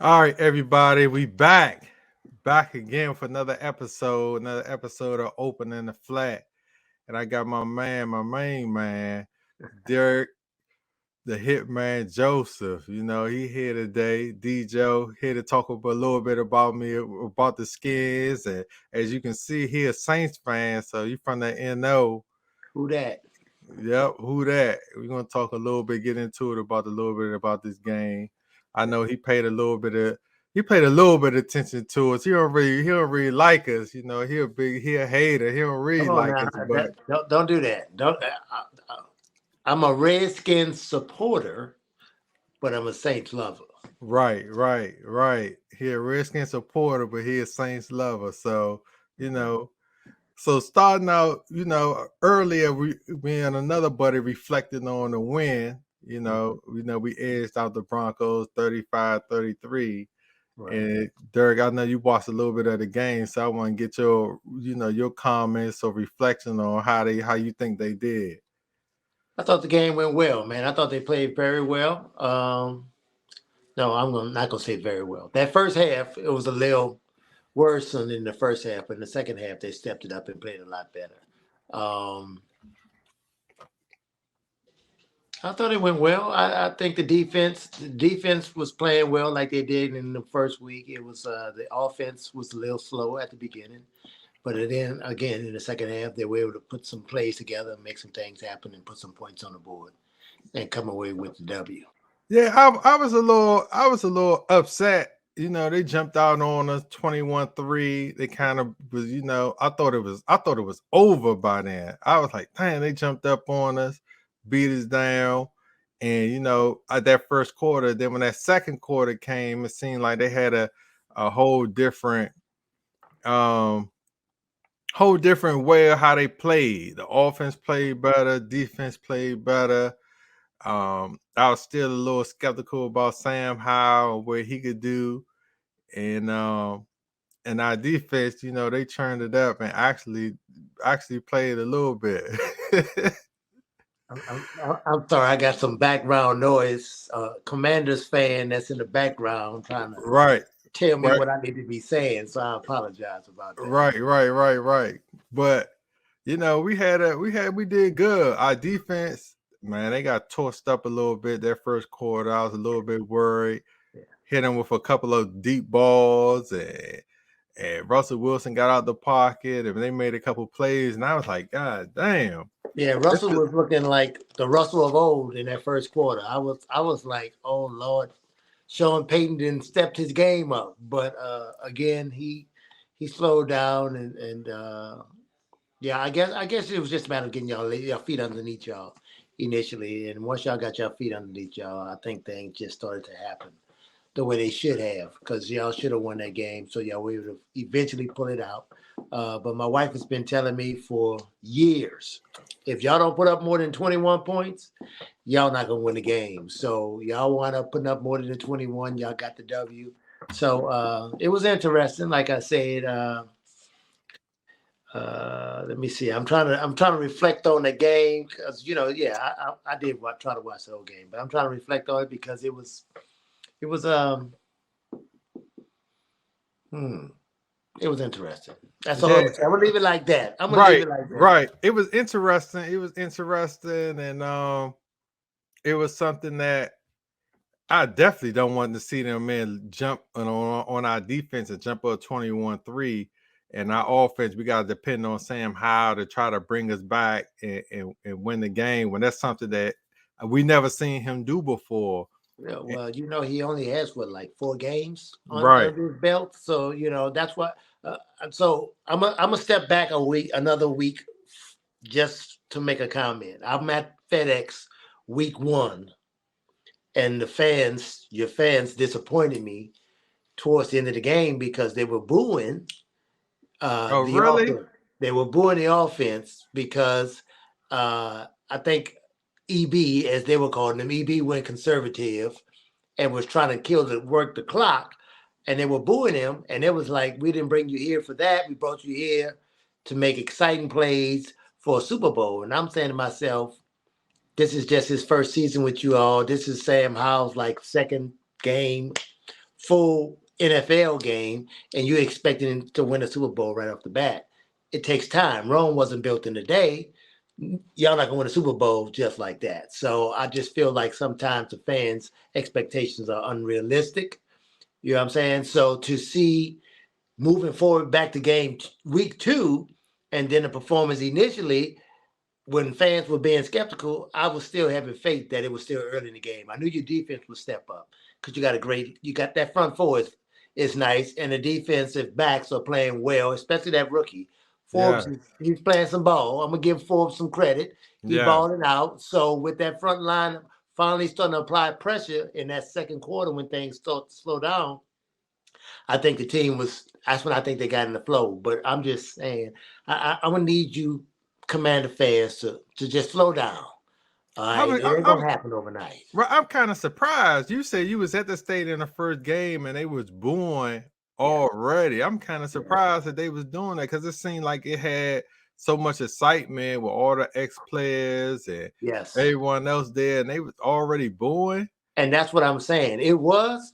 All right, everybody, we back again for another episode of Opening the Flat. And I got my main man, Derek, the hitman Joseph. You know, he here today. DJoe here to talk a little bit about me, about the Skins. And as you can see, he a Saints fan, so you from the NO. Who that? Yep, who that? We're gonna talk a little bit, get into it about a little bit about this game. I know he paid a little bit of attention to us. He don't really like us, you know. He a hater. He don't really Come on like now. us, but Don't do that. Don't. I'm a Redskins supporter, but I'm a Saints lover. right. He a Redskins supporter, but he a Saints lover. So, you know, so starting out, earlier we and another buddy reflecting on the win. We edged out the Broncos 35-33. Right. And Derek, I know you watched a little bit of the game, so I want to get your comments or reflection on how you think they did. I thought the game went well, man. I thought they played very well. No, not gonna say very well. That first half, it was a little worse than in the first half, but in the second half, they stepped it up and played a lot better. Um, I thought it went well. I think the defense was playing well like they did in the first week. It was the offense was a little slow at the beginning, but then again in the second half they were able to put some plays together, make some things happen, and put some points on the board and come away with the W. Yeah, I was a little upset. They jumped out on us 21-3. They kind of was, I thought it was over by then. I was like, dang, they jumped up on us, beat us down. And at that first quarter, then when that second quarter came, it seemed like they had a um whole different way of how they played. The offense played better, defense played better. I was still a little skeptical about Sam Howell, what he could do, and our defense, they turned it up and actually played a little bit. I'm sorry, I got some background noise. Commanders fan that's in the background trying to Right, tell me right, what I need to be saying, so I apologize about that. right. But we did good. Our defense, man, they got tossed up a little bit that first quarter. I was a little bit worried. Yeah. Hit him with a couple of deep balls, and Russell Wilson got out the pocket, and they made a couple plays, and I was like, God damn. Yeah, This Russell is was looking like the Russell of old in that first quarter. I was like, oh Lord, Sean Payton didn't step his game up, but again he slowed down and yeah, I guess it was just a matter of getting your feet underneath y'all initially, and once y'all got your feet underneath y'all, I think things just started to happen the way they should have, because y'all should have won that game, so y'all were able to eventually pull it out. But my wife has been telling me for years, if y'all don't put up more than 21 points, y'all not gonna win the game. So y'all wind up putting up more than the 21. Y'all got the W. So it was interesting. Like I said, let me see. I'm trying to reflect on the game because yeah, I did try to watch the whole game, but I'm trying to reflect on it because it was hmm, it was interesting. That's all yeah, I'm gonna say. I'm gonna leave it like that. I'm gonna leave right, it like that. right. It was interesting. And it was something that I definitely don't want to see them men jump on our defense and jump up 21-3. And our offense, we got to depend on Sam Howell to try to bring us back and win the game when that's something that we never seen him do before. Yeah, well, he only has what, like 4 games Right. under his belt, so that's what. So I'm gonna step back another week, just to make a comment. I'm at FedEx week 1, and your fans disappointed me towards the end of the game because they were booing Oh, the really? offense. They were booing the offense because I think EB, as they were calling him, EB went conservative and was trying to work the clock, and they were booing him, and it was like, we didn't bring you here for that. We brought you here to make exciting plays for a Super Bowl. And I'm saying to myself, this is just his first season with you all. This is Sam Howell's like second game. full NFL game and you're expecting to win a Super Bowl right off the bat. It takes time. Rome wasn't built in a day. Y'all not gonna win a Super Bowl just like that. So I just feel like sometimes the fans' expectations are unrealistic. You know what I'm saying? So to see moving forward back to game week 2, and then the performance initially when fans were being skeptical, I was still having faith that it was still early in the game. I knew your defense would step up because you got that front four is nice, and the defensive backs are playing well, especially that rookie. Forbes, Yeah. he's playing some ball. I'm gonna give Forbes some credit. He Yeah. balling out. So with that front line finally starting to apply pressure in that second quarter when things start to slow down, I think the team was. That's when I think they got in the flow. But I'm just saying, I'm gonna need you, Commander fans, to just slow down. All I right, was, it ain't gonna happen overnight. I'm kind of surprised. You said you was at the state in the first game and they was booing Yeah, already. I'm kind of yeah, surprised that they was doing that because it seemed like it had so much excitement with all the ex players and yes. everyone else there, and they was already booing. And that's what I'm saying. It was,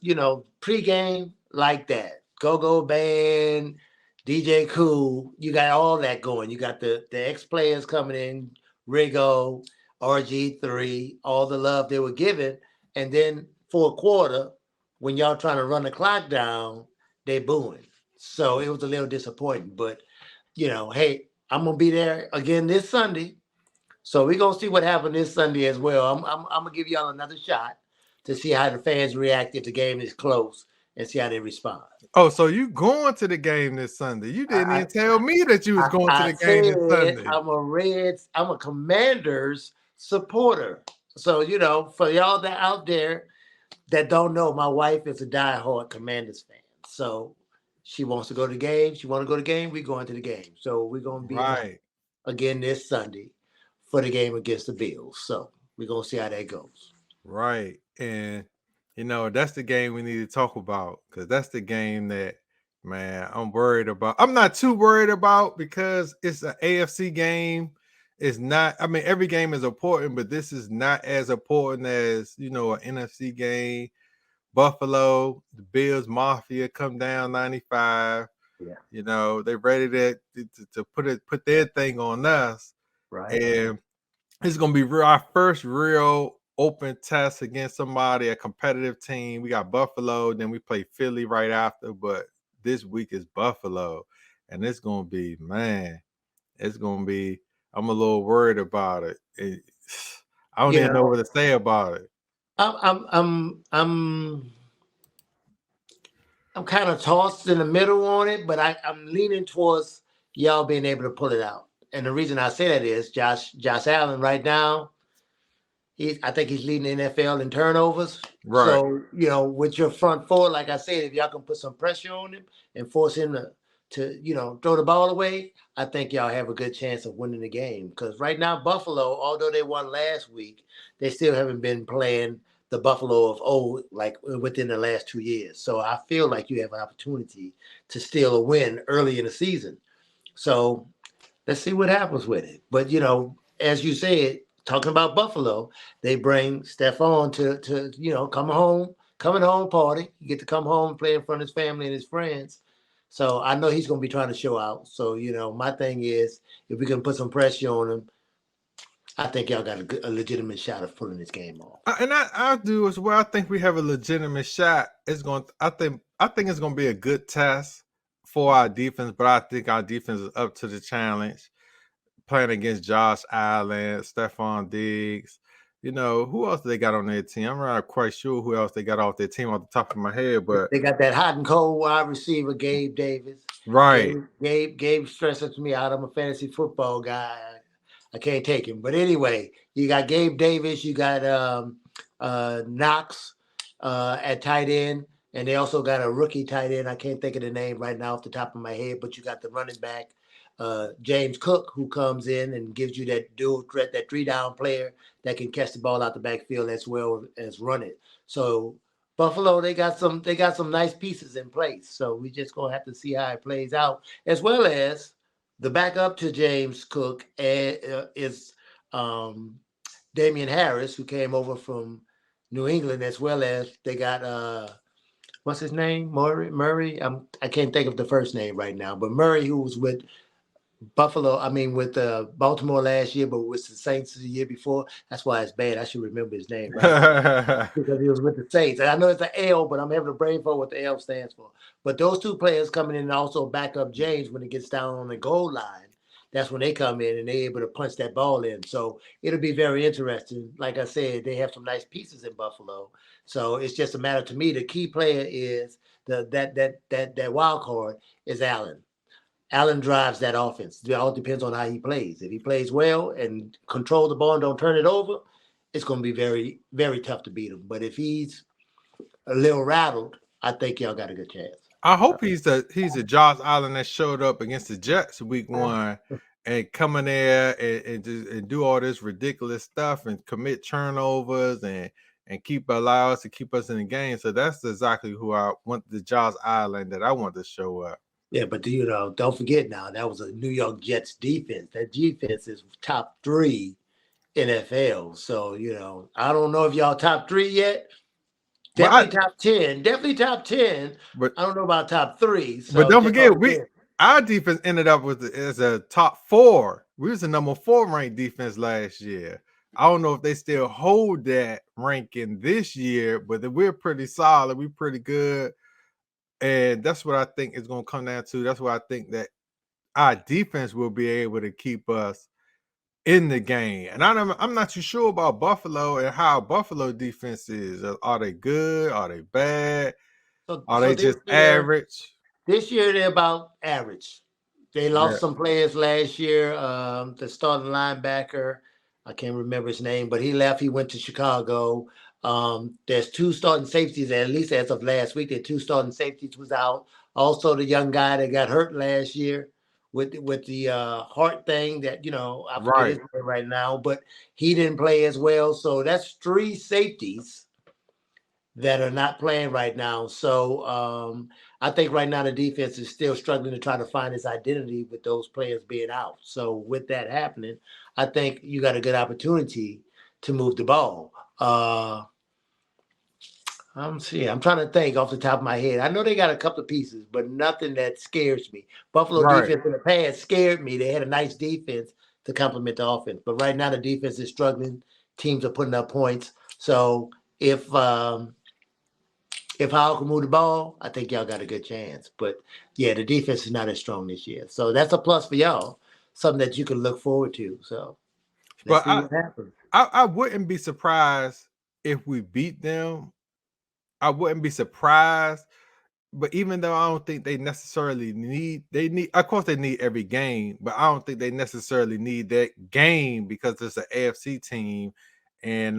pregame like that. Go band, DJ Cool. You got all that going. You got the ex players coming in, Rigo, RG3, all the love they were given. And then for a quarter, when y'all trying to run the clock down, they booing. So it was a little disappointing. But, hey, I'm gonna be there again this Sunday. So we're gonna see what happened this Sunday as well. I'm gonna give y'all another shot to see how the fans react if the game is close and see how they respond. Oh, so you going to the game this Sunday? You didn't I even tell me that you was going to I the game this said Sunday. I'm a Commanders supporter. So for y'all that out there that don't know, my wife is a diehard Commanders fan. So she wants to go to the game. She want to go to the game. We going to the game. So we're gonna be in Right. again this Sunday for the game against the Bills. So we're gonna see how that goes. Right. And that's the game we need to talk about because that's the game that, man, I'm worried about. I'm not too worried about because it's an AFC game. It's not, I mean, every game is important, but this is not as important as, an NFC game. Buffalo, the Bills Mafia come down 95. Yeah. They ready to put their thing on us. Right. And it's gonna be our first real open test against somebody, a competitive team. We got Buffalo, then we play Philly right after, but this week is Buffalo, and it's gonna be, man, it's gonna be. I'm a little worried about it. I don't You even know know, what to say about it. I'm kind of tossed in the middle on it, but I'm leaning towards y'all being able to pull it out. And the reason I say that is Josh Allen right now, I think he's leading the NFL in turnovers. Right, So, with your front four, like I said, if y'all can put some pressure on him and force him to throw the ball away, I think y'all have a good chance of winning the game. Because right now, Buffalo, although they won last week, they still haven't been playing the Buffalo of old, like within the last 2 years. So I feel like you have an opportunity to steal a win early in the season. So let's see what happens with it. But as you said, talking about Buffalo, they bring Stephon to coming home party. You get to come home and play in front of his family and his friends. So I know he's going to be trying to show out. So my thing is, if we can put some pressure on him, I think y'all got a legitimate shot of pulling this game off. and I do as well. I think we have a legitimate shot. It's going. I think it's going to be a good test for our defense, but I think our defense is up to the challenge. Playing against Josh Allen, Stephon Diggs. Who else they got on their team? I'm not quite sure who else they got off their team off the top of my head, but They got that hot and cold wide receiver, Gabe Davis. right. Gabe stresses me out. I'm a fantasy football guy. I can't take him. But anyway, you got Gabe Davis, you got Knox at tight end, and they also got a rookie tight end. I can't think of the name right now off the top of my head, but you got the running back, James Cook, who comes in and gives you that dual threat, that 3-down player that can catch the ball out the backfield as well as run it. So Buffalo, they got some nice pieces in place. So we just gonna have to see how it plays out, as well as the backup to James Cook is Damian Harris, who came over from New England, as well as they got what's his name? Murray. I can't think of the first name right now, but Murray, who was with Buffalo, I mean with Baltimore last year, but with the Saints the year before. That's why it's bad. I should remember his name right now because he was with the Saints. And I know it's an L, but I'm having a brain for what the L stands for. But those two players coming in and also back up James when it gets down on the goal line. That's when they come in and they're able to punch that ball in. So it'll be very interesting. Like I said, they have some nice pieces in Buffalo. So it's just a matter to me. The key player is that wild card is Allen. Allen drives that offense. It all depends on how he plays. If he plays well and control the ball and don't turn it over, it's going to be very, very tough to beat him. But if he's a little rattled, I think y'all got a good chance. I hope he's a Josh Allen that showed up against the Jets week 1 and come in there and do all this ridiculous stuff and commit turnovers and allow us to keep us in the game. So that's exactly who I want, the Josh Allen that I want to show up. Yeah, but don't forget now, that was a New York Jets defense. That defense is top 3 NFL. So, I don't know if y'all top 3 yet. Definitely top 10. Definitely top 10. But I don't know about top 3. So but don't forget, our defense ended up as a top 4. We was the number 4 ranked defense last year. I don't know if they still hold that ranking this year, but we're pretty solid. We're pretty good. And that's what I think is going to come down to. That's why I think that our defense will be able to keep us in the game. And I'm not too sure about Buffalo and how Buffalo defense is. Are they good? Are they bad? Are they just average? This year they're about average. They lost some players last year. The starting linebacker, I can't remember his name, but he left. He went to Chicago. There's 2 starting safeties, at least as of last week. The 2 starting safeties was out. Also, the young guy that got hurt last year with the heart thing that I forget his name right now, but he didn't play as well. So that's 3 safeties that are not playing right now. So I think right now the defense is still struggling to try to find its identity with those players being out. So with that happening, I think you got a good opportunity to move the ball. I'm trying to think off the top of my head. I know they got a couple of pieces, but nothing that scares me. Buffalo defense in the past scared me. They had a nice defense to complement the offense. But right now the defense is struggling. Teams are putting up points. So if Howell can move the ball, I think y'all got a good chance. But yeah, the defense is not as strong this year. So that's a plus for y'all. Something that you can look forward to. So let's see what happens. I wouldn't be surprised if we beat them. I wouldn't be surprised. But even though I don't think they necessarily need, of course they need every game, but I don't think they necessarily need that game because it's an AFC team, and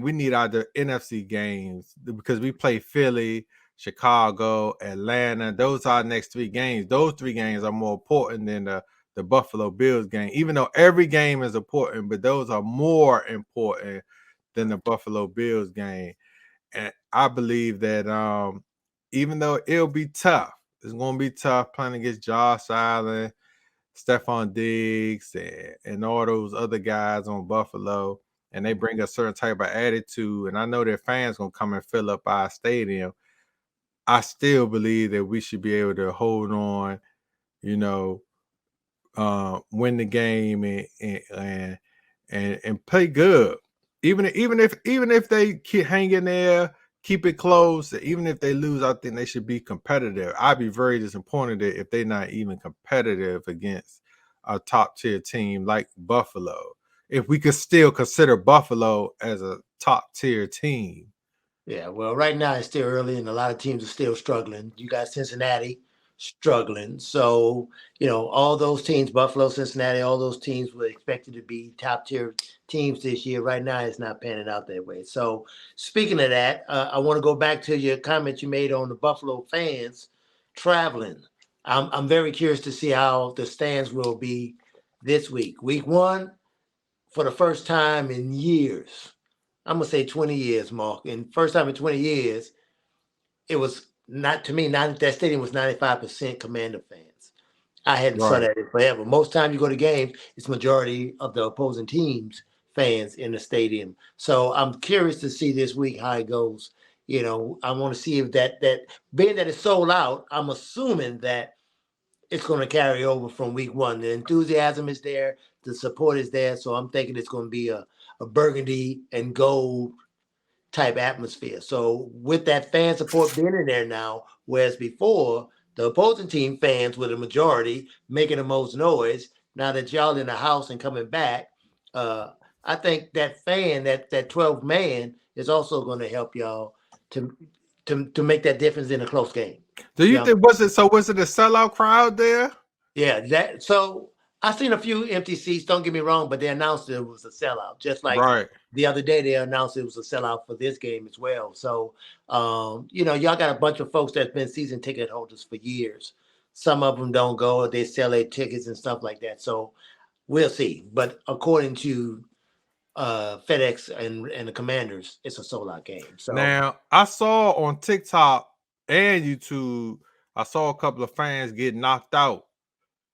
we need either NFC games because we play Philly, Chicago, Atlanta. Those are our next 3 games. Those 3 games are more important than the Buffalo Bills game, even though every game is important, but those are more important than the Buffalo Bills game. And I believe that even though it'll be tough, it's going to be tough playing against Josh Allen, Stephon Diggs, and all those other guys on Buffalo, and they bring a certain type of attitude, and I know their fans going to come and fill up our stadium. I still believe that we should be able to hold on, win the game and play good. Even if they keep hanging there, keep it close, even if they lose, I think they should be competitive. I'd be very disappointed if they're not even competitive against a top tier team like Buffalo. If we could still consider Buffalo as a top tier team. Yeah, well, right now it's still early and a lot of teams are still struggling. You got Cincinnati struggling. So, all those teams, Buffalo, Cincinnati, all those teams were expected to be top tier teams this year. Right now, it's not panning out that way. So, speaking of that, I want to go back to your comment you made on the Buffalo fans traveling. I'm very curious to see how the stands will be this week. Week 1, for the first time in years, I'm going to say 20 years, Mark. And first time in 20 years, it was not, to me, that stadium was 95% Commander fans. I hadn't saw that in forever. Most time you go to games, it's majority of the opposing teams fans in the stadium. So I'm curious to see this week how it goes I want to see if that being that it's sold out, I'm assuming that it's going to carry over from week one. The enthusiasm is there, the support is there, so I'm thinking it's going to be a burgundy and gold type atmosphere. So with that fan support being in there now, whereas before the opposing team fans were the majority making the most noise, now that y'all in the house and coming back, uh, I think that fan, that 12 man, is also going to help y'all to to make that difference in a close game. Do you think was it a sellout crowd there? Yeah, that so I've seen a few empty seats, don't get me wrong, but they announced it was a sellout. Just like Right. the other day they announced it was a sellout for this game as well. So y'all got a bunch of folks that's been season ticket holders for years. Some of them don't go, they sell their tickets and stuff like that. So we'll see. But according to FedEx and the Commanders, it's a sold out game. So now I saw on TikTok and YouTube, I saw a couple of fans get knocked out,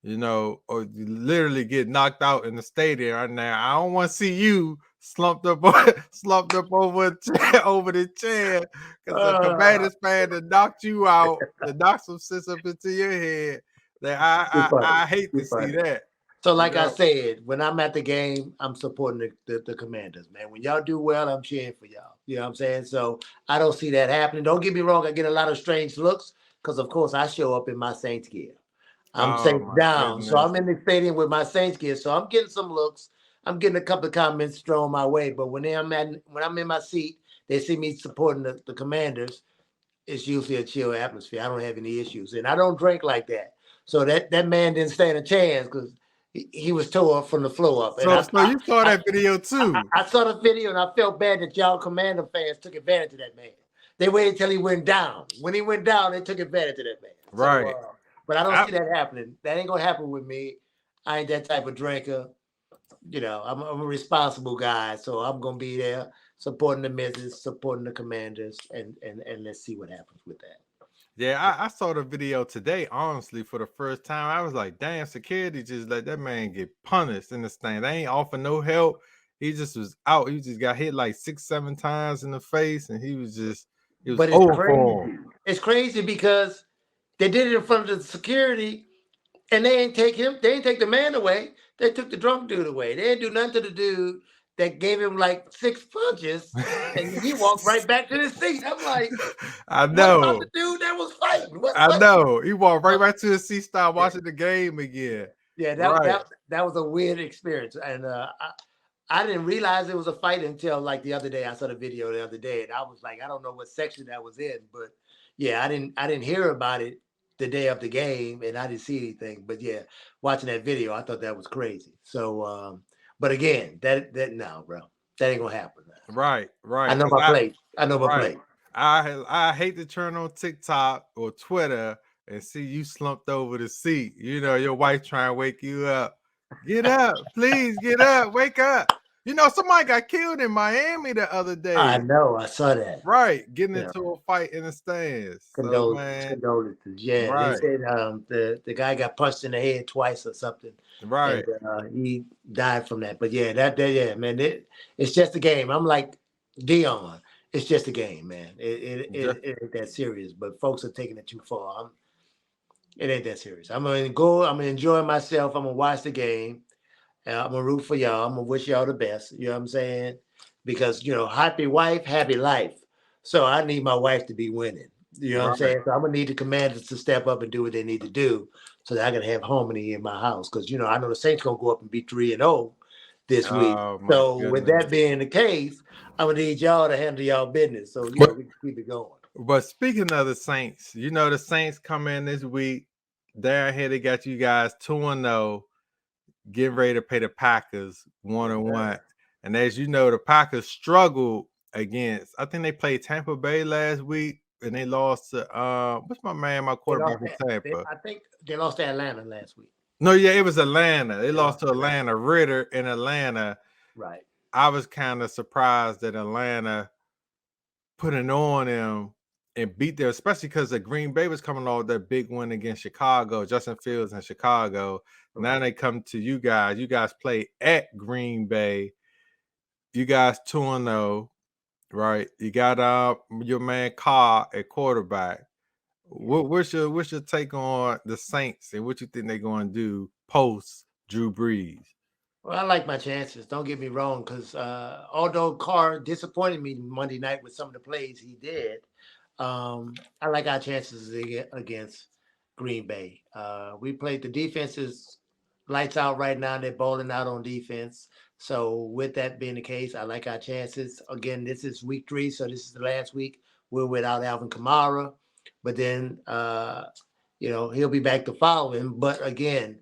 or literally get knocked out in the stadium. Right now, I don't want to see you slumped up over the chair because the Commanders fan that knocked you out, that knocked some sense up into your head. That I hate to see that. So, like I said, when I'm at the game, I'm supporting the Commanders, man. When y'all do well, I'm cheering for y'all. You know what I'm saying? So I don't see that happening. Don't get me wrong, I get a lot of strange looks because, of course, I show up in my Saints gear. I'm Saints down. So I'm in the stadium with my Saints gear. So I'm getting some looks. I'm getting a couple of comments thrown my way. But when I'm in my seat, they see me supporting the Commanders. It's usually a chill atmosphere. I don't have any issues. And I don't drink like that. So that man didn't stand a chance because he was tore from the floor up. So you saw that video too. I saw the video and I felt bad that y'all Commander fans took advantage of that man. They waited till he went down. When he went down, they took advantage of that man. Right. So, but I don't see that happening. That ain't gonna happen with me. I ain't that type of drinker. I'm a responsible guy, so I'm gonna be there supporting the missus, supporting the Commanders, and let's see what happens with that. Yeah, I saw the video today, honestly, for the first time. I was like, damn, security just let that man get punished in the stand. They ain't offer no help. He just was out. He just got hit like 6-7 times in the face, and he was over for him. It's crazy because they did it in front of the security, and they ain't take the man away. They took the drunk dude away. They didn't do nothing to the dude that gave him like 6 punches, and he walked right back to his seat. I'm like, I know. What about the dude that was fighting? I know. He walked right back to his seat, started watching the game again. Yeah, that was a weird experience, and I didn't realize it was a fight until like the other day. I saw the video the other day, and I was like, I don't know what section that was in, but yeah, I didn't hear about it the day of the game, and I didn't see anything. But yeah, watching that video, I thought that was crazy. So, but again, that no, bro, that ain't gonna happen. Right. I know my place. I hate to turn on TikTok or Twitter and see you slumped over the seat. Your wife trying to wake you up. Get up, please get up, wake up. Somebody got killed in Miami the other day. I know, I saw that. Right, getting into a fight in the stands. Condolences. Yeah, right. They said the guy got punched in the head twice or something. Right. And, he died from that. But yeah, man, it's just a game. I'm like Dion. It's just a game, man. It ain't that serious. But folks are taking it too far. It ain't that serious. I'm gonna go. I'm gonna enjoy myself. I'm gonna watch the game. I'm gonna root for y'all. I'm gonna wish y'all the best. You know what I'm saying? Because happy wife, happy life. So I need my wife to be winning. You know what I'm saying? So I'm gonna need the Commanders to step up and do what they need to do, so that I can have harmony in my house. Because I know the Saints gonna go up and be 3-0 this week. So with that being the case, I'm gonna need y'all to handle y'all business. So we can keep it going. But speaking of the Saints, the Saints come in this week. Down here, they got you guys 2-0. Getting ready to play the Packers 1-1. And as you know, the Packers struggled against, I think they played Tampa Bay last week, and they lost to what's my quarterback from Tampa? I think they lost to Atlanta last week. No, yeah, it was Atlanta. They lost to Atlanta. Ritter in Atlanta. Right. I was kind of surprised that Atlanta put it on them and beat them, especially because the Green Bay was coming off that big win against Chicago, Justin Fields in Chicago. Right. Now they come to you guys. You guys play at Green Bay. You guys 2-0. right? You got your man Carr at quarterback. What's your take on the Saints and what you think they're going to do post Drew Brees? Well, I like my chances. Don't get me wrong, because although Carr disappointed me Monday night with some of the plays he did, I like our chances against Green Bay. We played the defenses lights out right now. They're balling out on defense. So with that being the case, I like our chances. Again, this is week 3, so this is the last week. We're without Alvin Kamara, but then he'll be back the following. But again,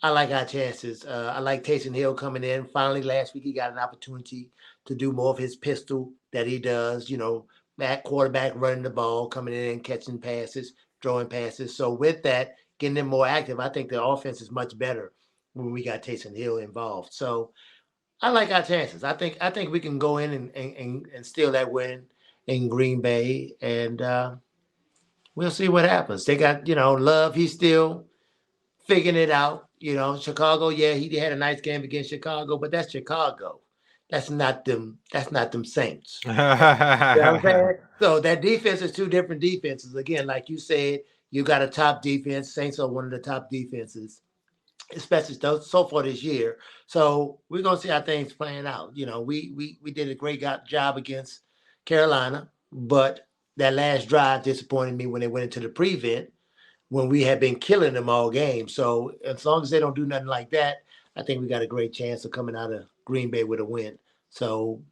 I like our chances. I like Taysom Hill coming in. Finally, last week he got an opportunity to do more of his pistol that he does. That quarterback running the ball, coming in and catching passes, throwing passes. So with that, getting them more active, I think the offense is much better when we got Taysom Hill involved. So I like our chances. I think we can go in and steal that win in Green Bay, and we'll see what happens. They got Love. He's still figuring it out. Chicago, yeah, he had a nice game against Chicago, but that's Chicago. That's not them. That's not them Saints. You know what I'm saying? So that defense is two different defenses. Again, like you said, you got a top defense. Saints are one of the top defenses, especially so far this year. So we're gonna see how things playing out. We did a great job against Carolina, but that last drive disappointed me when they went into the prevent when we had been killing them all game. So as long as they don't do nothing like that, I think we got a great chance of coming out of Green Bay with a win. So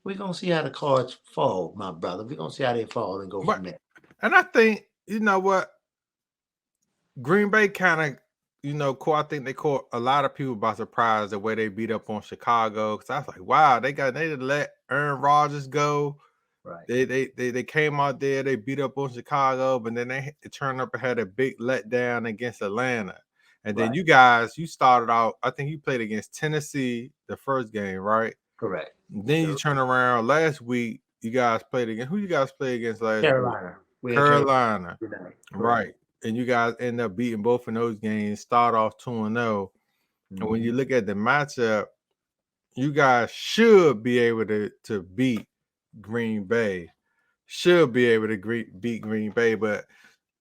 we're gonna see how the cards fall, my brother. We're gonna see how they fall and go But from there. and I think you know what Green Bay kind of I think they caught a lot of people by surprise the way they beat up on Chicago. Because I was like, wow, they did let Aaron Rodgers go. Right. They came out there, they beat up on Chicago, but then they turned up and had a big letdown against Atlanta. And then Right. you started out, I think you played against Tennessee the first game, right? Correct. Then you Sure. turn around last week, you guys played against who you guys played against last week? Carolina. We in Carolina. Carolina. Correct. Right. And you guys end up beating both of those games, start off 2-0. And when you look at the matchup, you guys should be able to beat Green Bay. Should be able to beat Green Bay, but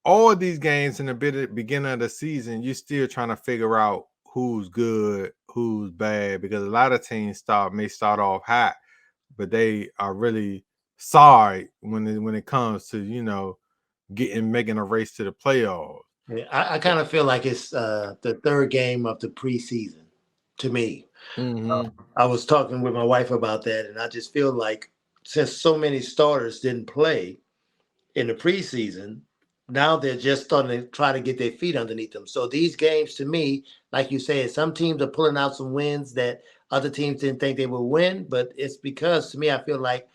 all of these games in the beginning of the season, you're still trying to figure out who's good, who's bad, because a lot of teams may start off hot, but they are really sorry when it comes to making a race to the playoffs. Yeah, I kind of feel like it's the third game of the preseason to me. Mm-hmm. I was talking with my wife about that, and I just feel like since so many starters didn't play in the preseason, now they're just starting to try to get their feet underneath them. So these games, to me, like you said, some teams are pulling out some wins that other teams didn't think they would win, but it's because to me, I feel like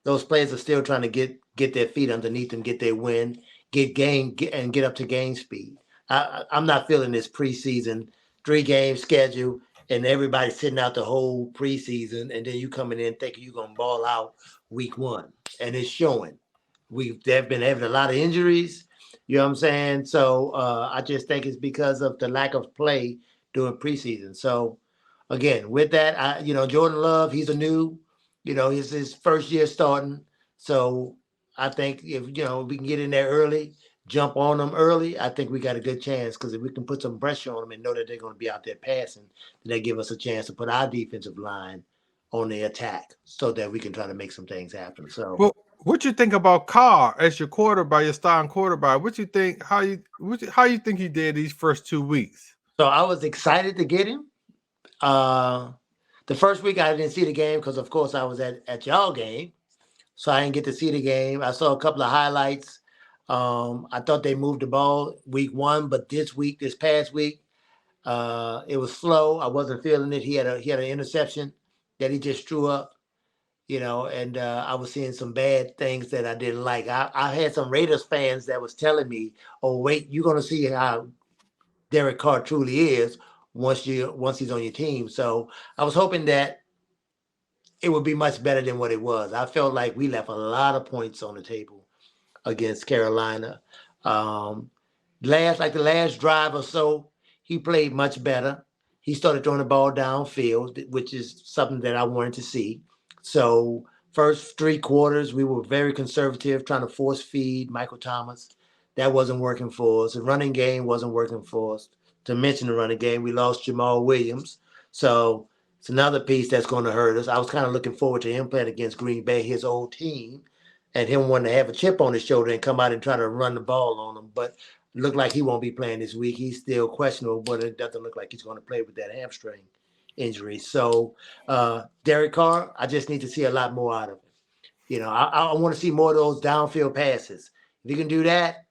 those players are still trying to get their feet underneath them, get their win, get up to game speed. I'm not feeling this preseason 3-game schedule and everybody sitting out the whole preseason, and then you coming in thinking you're gonna ball out week 1, and it's showing. They've been having a lot of injuries. You know what I'm saying? So I just think it's because of the lack of play during preseason. So again, with that, Jordan Love, he's he's his first year starting. So I think if we can get in there early, jump on them early, I think we got a good chance because if we can put some pressure on them and know that they're going to be out there passing, then they give us a chance to put our defensive line on the attack so that we can try to make some things happen. So, Well, what you think about Carr as your quarterback, your starting quarterback? What you think? How you think he did these first 2 weeks? so I was excited to get him. The first week I didn't see the game because, of course, I was at y'all game, so I didn't get to see the game. I saw a couple of highlights. I thought they moved the ball week 1, but this past week, it was slow. I wasn't feeling it. He had an interception that he just threw up, and I was seeing some bad things that I didn't like. I had some Raiders fans that was telling me, "Oh, wait, you're gonna see how Derek Carr truly is once he's on your team." So I was hoping that it would be much better than what it was. I felt like we left a lot of points on the table against Carolina. Um, the last drive or so, he played much better. He started throwing the ball downfield, which is something that I wanted to see. So first 3 quarters, we were very conservative, trying to force feed Michael Thomas. That wasn't working for us. The running game wasn't working for us. To mention the running game, we lost Jamal Williams. So it's another piece that's going to hurt us. I was kind of looking forward to him playing against Green Bay, his old team, and him wanting to have a chip on his shoulder and come out and try to run the ball on him. But it looked like he won't be playing this week. He's still questionable, but it doesn't look like he's going to play with that hamstring injury. So Derek Carr, I just need to see a lot more out of him. I want to see more of those downfield passes. If you can do that,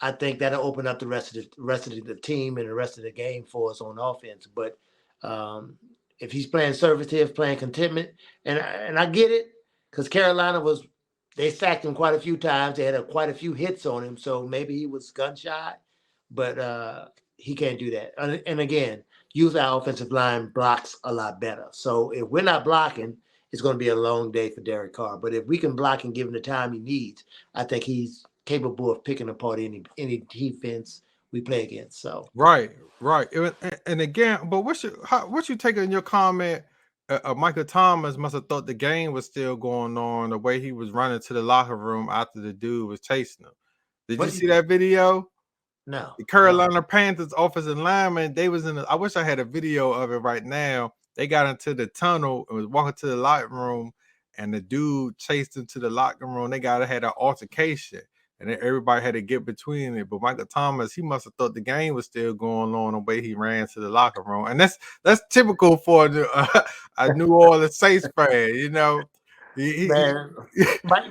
I think that'll open up the rest of the team and the rest of the game for us on offense. But if he's playing conservative, playing contentment, and I get it, because Carolina they sacked him quite a few times. They had quite a few hits on him, so maybe he was gun shy, but he can't do that. And again, usually our offensive line blocks a lot better. So if we're not blocking, it's going to be a long day for Derek Carr. But if we can block and give him the time he needs, I think he's capable of picking apart any defense we play against. So right. And again, but what you take on your comment? Michael Thomas must have thought the game was still going on the way he was running to the locker room after the dude was chasing him. Did you see that video? No. The Carolina Panthers offensive lineman, they was I wish I had a video of it right now. They got into the tunnel and was walking to the locker room, and the dude chased him to the locker room. They had an altercation, and then everybody had to get between it. But Michael Thomas, he must have thought the game was still going on the way he ran to the locker room, and that's typical for a New Orleans Saints fan, you know. Man,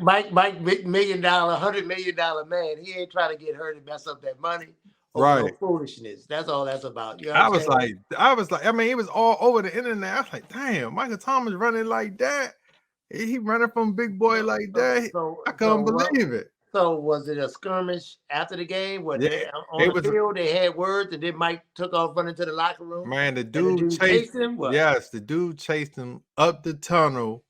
Mike, $100 million man. He ain't trying to get hurt and mess up that money. Right. No foolishness. That's all that's about. You I was like, I mean, it was all over the internet. I was like, damn, Michael Thomas running like that. He running from big boy like that. I couldn't believe it. So was it a skirmish after the game? On the field they had words, and then Mike took off running to the locker room. Man, the dude chased him. Yes, the dude chased him up the tunnel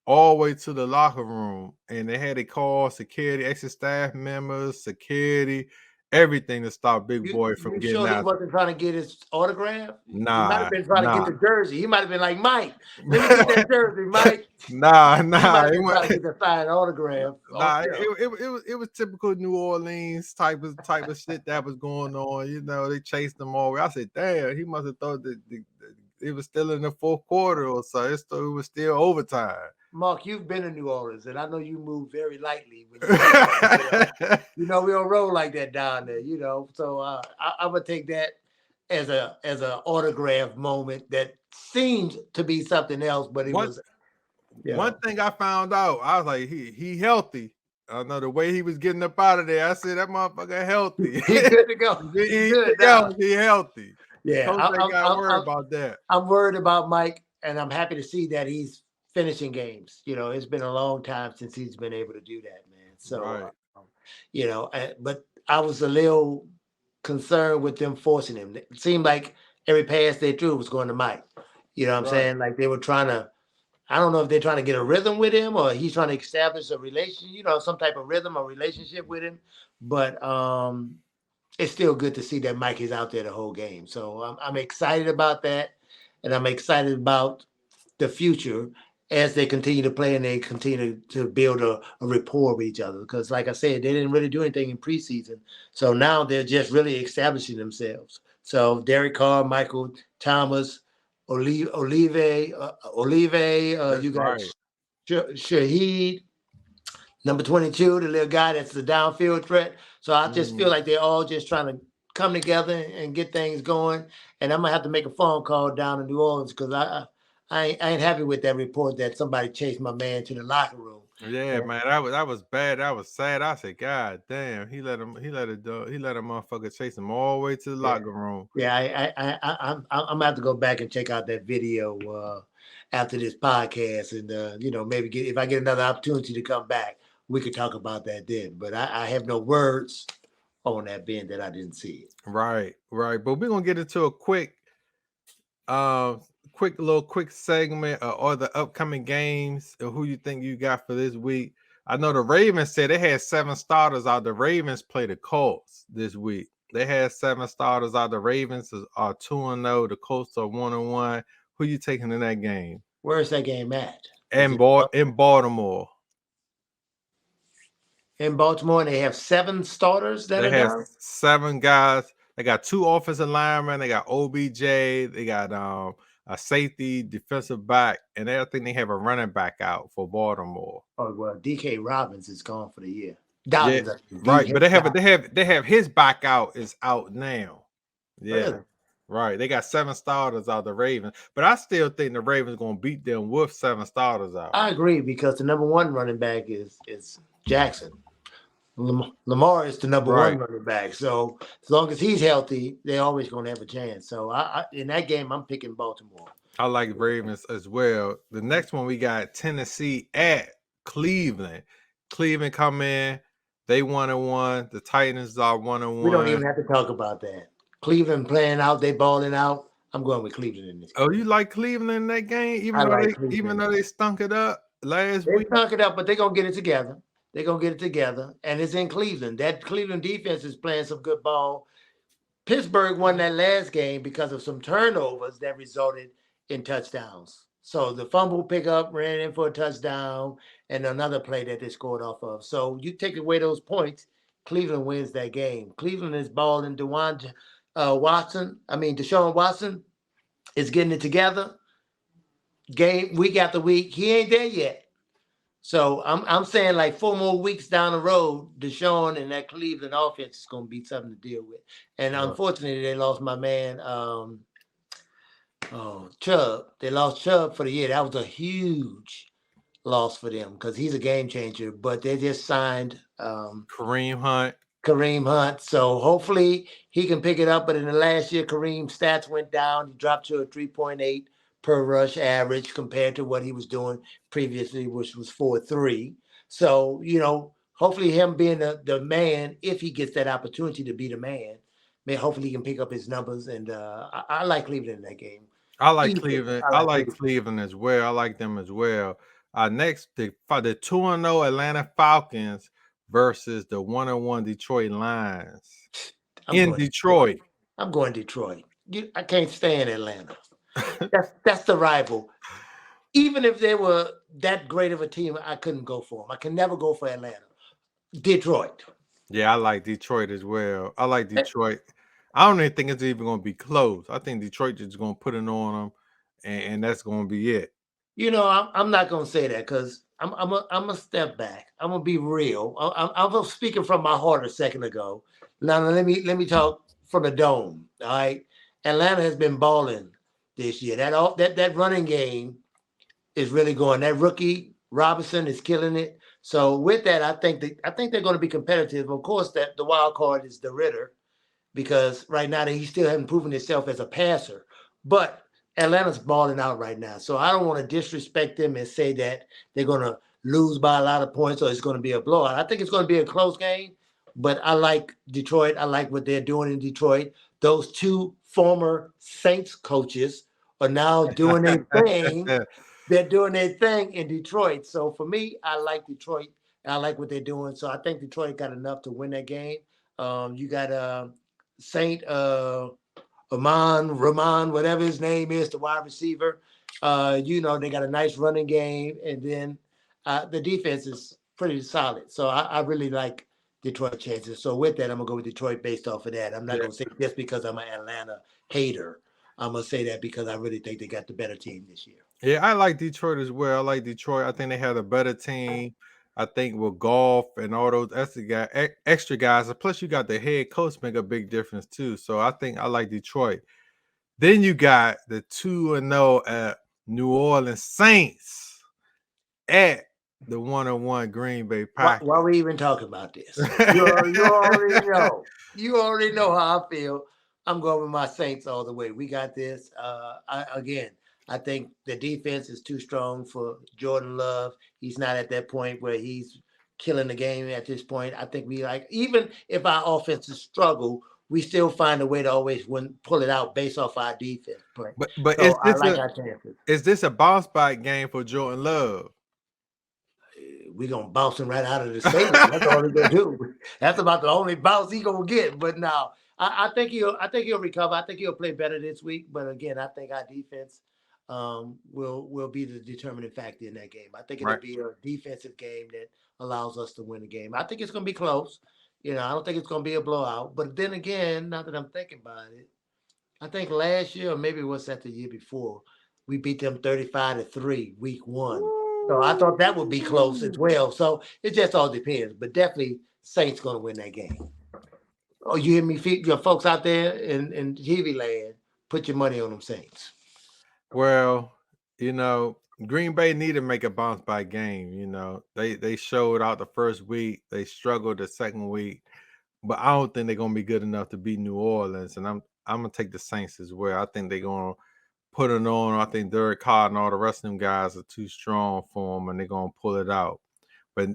all the way to the locker room, and they had to call security, extra staff members, security, everything to stop Big Boy from getting out. He wasn't trying to get his autograph? Nah, he might have been trying to get the jersey. He might have been like, Mike, let me get that jersey, Mike. Nah. He might have been trying to get the signed autograph. Nah, it was typical New Orleans type of shit that was going on. You know, they chased him all the way. I said, damn, he must have thought that it was still in the fourth quarter or so. It was still overtime. Mark, you've been in New Orleans, and I know you move very lightly. When we don't roll like that down there, So I would take that as an autograph moment that seemed to be something else, but it was. One thing I found out, I was like, he healthy. I know the way he was getting up out of there. I said that motherfucker healthy. He's good to go. He healthy. Yeah, I'm worried about that. I'm worried about Mike, and I'm happy to see that he's finishing games. It's been a long time since he's been able to do that, man. So, right. But I was a little concerned with them forcing him. It seemed like every pass they threw was going to Mike. You know what I'm saying? Like they were trying to, I don't know if they're trying to get a rhythm with him or he's trying to establish a relation, some type of rhythm or relationship with him. But it's still good to see that Mike is out there the whole game. So I'm excited about that. And I'm excited about the future as they continue to play and they continue to build a rapport with each other. Because like I said, they didn't really do anything in preseason. So now they're just really establishing themselves. So Derek Carr, Michael Thomas, Olive, you got Shaheed, number 22, the little guy that's the downfield threat. So I just feel like they're all just trying to come together and get things going. And I'm going to have to make a phone call down in New Orleans because I ain't happy with that report that somebody chased my man to the locker room. Yeah, man, that was bad. That was sad. I said, God damn, he let a motherfucker chase him all the way to the locker room. Yeah, I'm gonna have to go back and check out that video after this podcast, and maybe if I get another opportunity to come back, we could talk about that then. But I have no words on that being that I didn't see it. Right. But we're gonna get into a quick segment or the upcoming games or who you think you got for this week. I know the Ravens said they had 7 starters out. The Ravens play the Colts this week. They had 7 starters out. The Ravens are 2-0. The Colts are 1-1. Who you taking in that game? Where's that game at? in Baltimore. In Baltimore, and they have 7 starters that They are have down. 7 guys. They got 2 offensive linemen. They got OBJ. They got a safety, defensive back, and I think they have a running back out for Baltimore. Oh well, DK Robbins is gone for the year. Yeah, Dobbins, right. But they have his back out is out now. Yeah, Really? right. They got 7 starters out of the Ravens, but I still think the Ravens gonna beat them with 7 starters out. I agree because the number 1 running back is Jackson. Lamar is the number 1 running back. So as long as he's healthy, they're always going to have a chance. So I in that game, I'm picking Baltimore. I like Ravens as well. The next one we got Tennessee at Cleveland. Cleveland come in, they 1-1. The Titans are 1-1. We don't even have to talk about that. Cleveland playing out, they balling out. I'm going with Cleveland in this game. Oh, you like Cleveland in that game, even though they stunk it up last week? They stunk it up, but they're gonna get it together. They're gonna get it together, and it's in Cleveland. That Cleveland defense is playing some good ball. Pittsburgh won that last game because of some turnovers that resulted in touchdowns. So the fumble pickup ran in for a touchdown and another play that they scored off of. So you take away those points, Cleveland wins that game. Cleveland is balling. Deshaun Watson is getting it together. Game week after week. He ain't there yet. So I'm saying like 4 more weeks down the road, Deshaun and that Cleveland offense is going to be something to deal with. And unfortunately, they lost my man Chubb. They lost Chubb for the year. That was a huge loss for them because he's a game changer. But they just signed Kareem Hunt. So hopefully he can pick it up. But in the last year, Kareem's stats went down. He dropped to a 3.8 per rush average compared to what he was doing previously, which was 4.3. So, hopefully him being the man, if he gets that opportunity to be the man, hopefully he can pick up his numbers. And I like Cleveland in that game. I like Cleveland. I like Cleveland as well. I like them as well. Next, the 2-0 Atlanta Falcons versus the 1-1 Detroit Lions in Detroit. I'm going Detroit. I can't stand Atlanta. That's the rival. Even if they were that great of a team, I couldn't go for them. I can never go for Atlanta. Detroit. Yeah, I like Detroit as well. I like Detroit. I don't even think it's even going to be close. I think Detroit is going to put it on them, and that's going to be it. I'm not going to say that because I'm a step back. I'm going to be real. I was speaking from my heart a second ago. Now let me talk from the dome. All right, Atlanta has been balling this year. That running game is really going. That rookie Robinson is killing it. So with that, I think they're going to be competitive. Of course, that the wild card is the Ritter, because right now he still hasn't proven himself as a passer. But Atlanta's balling out right now. So I don't want to disrespect them and say that they're going to lose by a lot of points or it's going to be a blowout. I think it's going to be a close game, but I like Detroit. I like what they're doing in Detroit. Those 2 former Saints coaches are now doing their thing. They're doing their thing in Detroit. So for me, I like Detroit. I like what they're doing. So I think Detroit got enough to win that game. You got Saint Ramon, whatever his name is, the wide receiver. They got a nice running game, and then the defense is pretty solid. So I really like Detroit chances. So with that, I'm gonna go with Detroit based off of that. I'm not gonna say just because I'm an Atlanta hater. I'm gonna say that because I really think they got the better team this year. Yeah, I like Detroit as well. I like Detroit. I think they have a better team. I think with golf and all those extra guys, plus you got the head coach make a big difference too. So I think I like Detroit. Then you got the 2-0 New Orleans Saints at the 1-1 Green Bay Packers. Why are we even talking about this? You already know. You already know how I feel. I'm going with my Saints all the way. We got this. I think the defense is too strong for Jordan Love. He's not at that point where he's killing the game at this point. I think even if our offenses struggle, we still find a way to always pull it out based off our defense play. But so is this a bounce back game for Jordan Love? We're gonna bounce him right out of the stadium. That's all we're gonna do. That's about the only bounce he's gonna get. But now I think he'll recover. I think he'll play better this week. But again, I think our defense will be the determining factor in that game. I think it'll Right. be a defensive game that allows us to win the game. I think it's going to be close. I don't think it's going to be a blowout. But then again, now that I'm thinking about it, I think last year, or maybe it was that the year before, we beat them 35-3 week one. So I thought that would be close as Ooh. well. So it just all depends. But definitely Saints going to win that game. Oh, you hear me? Your folks out there in TV land, put your money on them Saints. Well, Green Bay need to make a bounce back game. They showed out the first week, they struggled the second week, but I don't think they're gonna be good enough to beat New Orleans. And I'm gonna take the Saints as well. I think they're gonna put it on. I think Derek Carr and all the rest of them guys are too strong for them, and they're gonna pull it out. But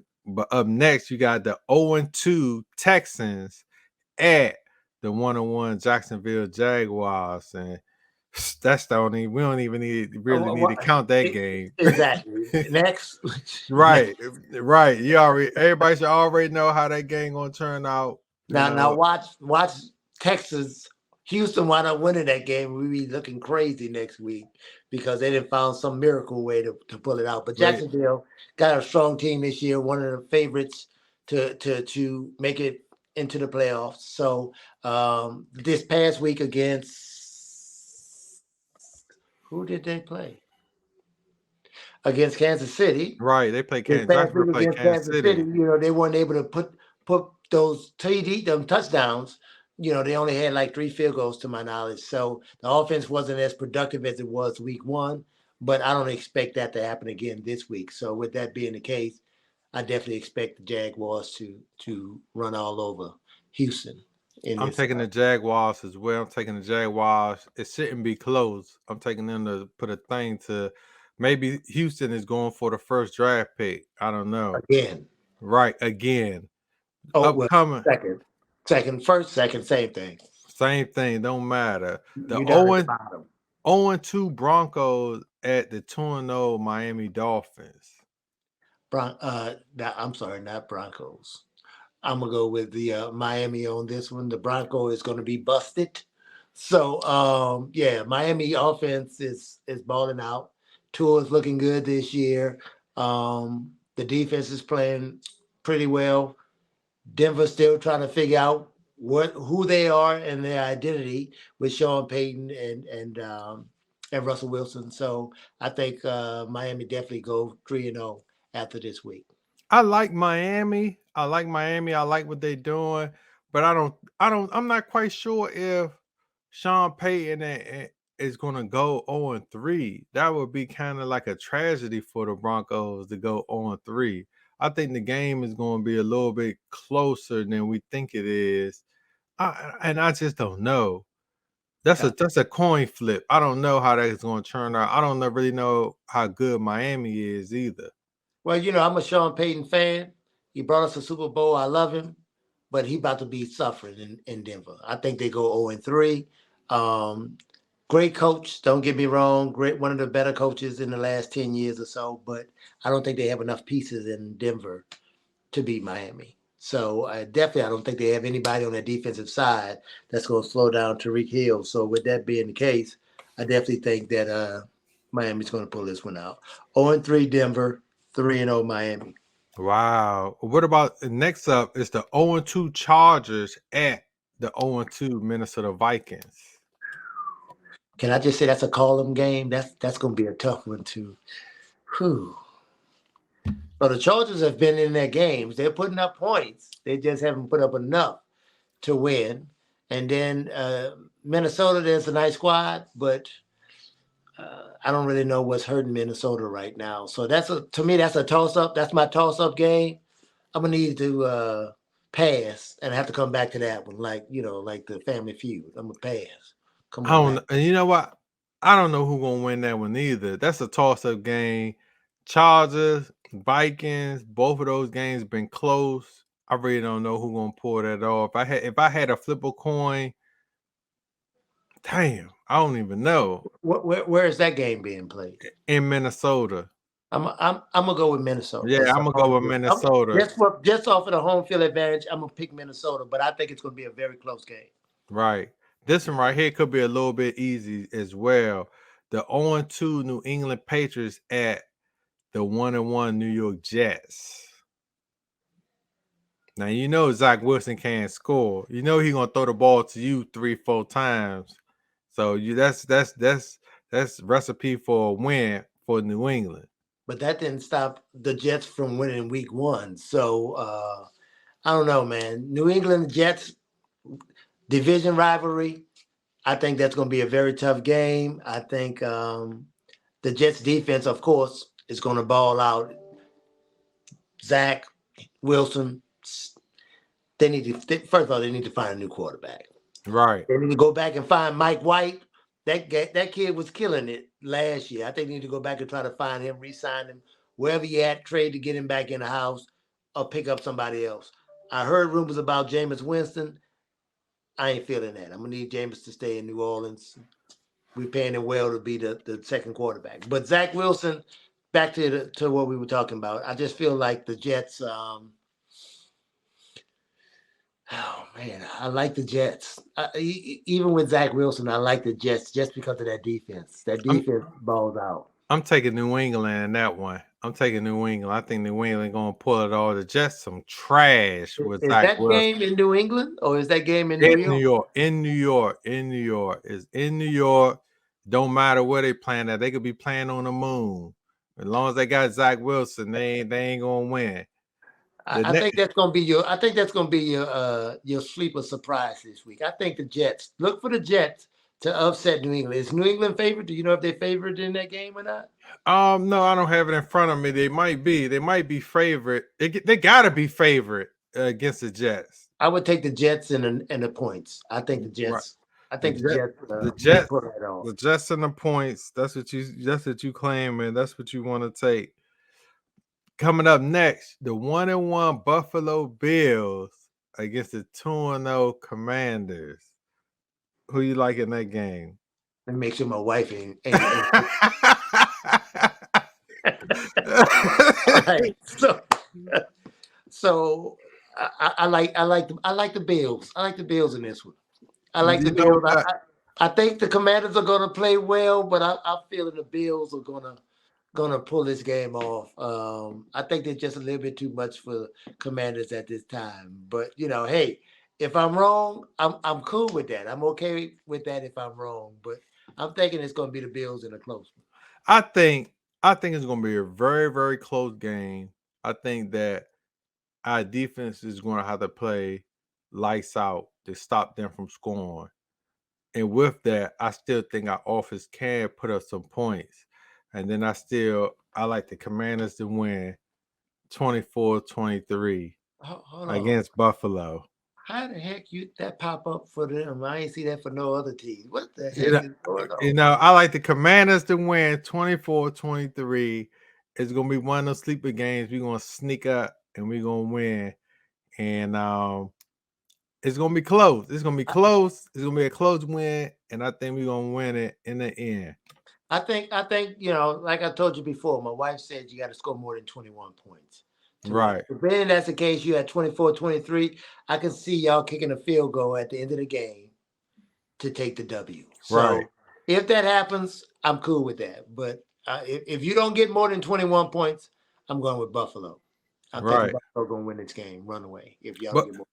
up next, you got the 0-2 Texans at the 1-1 Jacksonville Jaguars, and that's the only we don't even really need to count that game. Exactly. Next. Right, right. Everybody should already know how that game gonna turn out. Now watch Texas. Houston wind up winning that game. We be looking crazy next week because they didn't found some miracle way to pull it out. But Right. Jacksonville got a strong team this year, one of the favorites to make it into the playoffs. So this past week against who did they play? Against Kansas City. Right, they play This Kansas. past Jacksonville week play against Kansas Kansas City, City. they weren't able to put those them touchdowns. They only had like 3 field goals to my knowledge. So the offense wasn't as productive as it was week one, but I don't expect that to happen again this week. So with that being the case, I definitely expect the Jaguars to run all over Houston in I'm this. taking the Jaguars as well. I'm taking the Jaguars. It shouldn't be close. I'm taking them to put a thing to maybe Houston is going for the first draft pick. I don't know. Again. Right, again. Oh well, Upcoming. first, second, same thing. Same thing, don't matter. The You down at the bottom. 0-2 Broncos at the 2-0 Miami Dolphins. I'm sorry, not Broncos. I'm gonna go with the Miami on this one. The Bronco is gonna be busted. So yeah, Miami offense is balling out. Tua is looking good this year. The defense is playing pretty well. Denver's still trying to figure out who they are and their identity with Sean Payton and Russell Wilson. So I think Miami definitely go 3-0 after this week. I like Miami. I like Miami. I like what they're doing, but I'm not quite sure if Sean Payton is going to go 0-3. That would be kind of like a tragedy for the Broncos to go 0-3. I think the game is going to be a little bit closer than we think it is. I just don't know. That's a coin flip. I don't know how that is going to turn out. I don't really know how good Miami is either. Well, I'm a Sean Payton fan. He brought us a Super Bowl. I love him, but he about to be suffering in Denver. I think they go 0-3. Great coach, don't get me wrong. Great, one of the better coaches in the last 10 years or so, but I don't think they have enough pieces in Denver to beat Miami. So I don't think they have anybody on the defensive side that's going to slow down Tariq Hill. So with that being the case, I definitely think that Miami's going to pull this one out. 0-3 Denver, 3-0 Miami. Wow. What about next up is the 0-2 Chargers at the 0-2 Minnesota Vikings. Can I just say that's a call-em game? That's going to be a tough one too. Whew. So the Chargers have been in their games. They're putting up points. They just haven't put up enough to win. And then Minnesota, there's a nice squad, but I don't really know what's hurting Minnesota right now. So to me, that's a toss-up. That's my toss-up game. I'm gonna need to pass and I have to come back to that one, like the Family Feud. I'm gonna pass. Come on back. And you know what? I don't know who's gonna win that one either. That's a toss-up game. Chargers, Vikings, both of those games been close. I really don't know who's gonna pull that off. If I had a flip a coin, damn, I don't even know. Where is that game being played? In Minnesota. I'm gonna go with Minnesota. Yeah, I'm gonna go with Minnesota. Just off of the home field advantage, I'm gonna pick Minnesota, but I think it's gonna be a very close game. Right. This one right here could be a little bit easy as well. the 0-2 New England Patriots at the 1-1 New York Jets. Now you know Zach Wilson can't score. You know he's gonna throw the ball to you 3-4 times. So that's recipe for a win for New England. But that didn't stop the Jets from winning week 1. So I don't know, man. New England Jets division rivalry. I think that's going to be a very tough game. I think the Jets defense, of course, is going to ball out. Zach Wilson. They need to first of all, they need to find a new quarterback. Right. They need to go back and find Mike White. That kid was killing it last year. I think they need to go back and try to find him, re-sign him, wherever you at, trade to get him back in the house, or pick up somebody else. I heard rumors about Jameis Winston. I ain't feeling that. I'm gonna need Jameis to stay in New Orleans. We're paying him well to be the second quarterback. But Zach Wilson, back to what we were talking about. I just feel like the Jets. Oh man, I like the Jets. Even with Zach Wilson, I like the Jets just because of that defense. That defense balls out. I'm taking New England in that one. I'm taking New England. I think New England gonna pull it all. The Jets some trash with Is Zach that Wilson. game in New England or is that game in In New New York? York, in New York, in New York. Is in New York. Don't matter where they playing at. They could be playing on the moon. As long as they got Zach Wilson, they ain't gonna win. I think that's gonna be your. I think that's gonna be your sleeper surprise this week. I think the Jets. Look for the Jets to upset New England. Is New England favored? Do you know if they're favored in that game or not? No, I don't have it in front of me. They might be. They might be favorite. They gotta be favorite against the Jets. I would take the Jets and the points. I think the Jets. Right. I think the Jets. Jets. Pull that off. The Jets and the points. That's what you claim, and that's what you want to take. Coming up next, the 1-1 Buffalo Bills against the 2-0 Commanders. Who you like in that game? Let me make sure my wife ain't. Right. So I like the Bills. I like the Bills in this one. I like the Bills. I think the Commanders are going to play well, but I'm feeling the Bills are gonna pull this game off. I think they're just a little bit too much for Commanders at this time. But hey, if I'm wrong, I'm cool with that. I'm okay with that if I'm wrong. But I'm thinking it's gonna be the Bills in a close one. I think it's gonna be a very, very close game. I think that our defense is gonna have to play lights out to stop them from scoring. And with that, I still think our offense can put up some points. And then I like the Commanders to win 24-23 against Buffalo. How the heck that pop up for them? I ain't see that for no other team. What the heck is going on? I like the Commanders to win 24-23. It's gonna be one of those sleeper games. We're gonna sneak up and we're gonna win. And it's gonna be close. It's gonna be close. It's gonna be a close win, and I think we're gonna win it in the end. I think like I told you before, my wife said you got to score more than 21 points. Right. If then that's the case, you had 24-23. I can see y'all kicking a field goal at the end of the game to take the W. So if that happens, I'm cool with that. But if you don't get more than 21 points, I'm going with Buffalo. I think Buffalo going to win this game, run away. If y'all don't get more.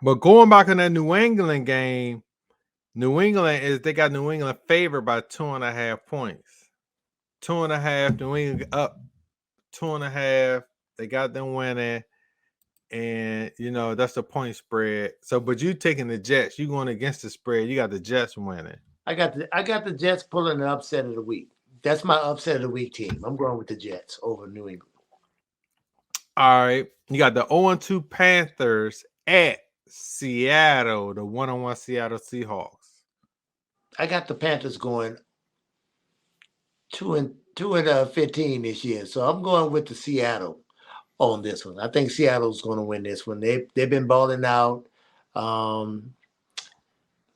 But going back in that New England game, they got New England favored by 2.5 points. 2.5, New England up 2.5. They got them winning. And that's the point spread. So, but you taking the Jets, you going against the spread. You got the Jets winning. I got the Jets pulling the upset of the week. That's my upset of the week team. I'm going with the Jets over New England. All right. You got the 0-2 Panthers at Seattle, the 1-1 Seattle Seahawks. I got the Panthers going 2-15 this year. So I'm going with the Seattle on this one. I think Seattle's going to win this one. They've been balling out. Lord,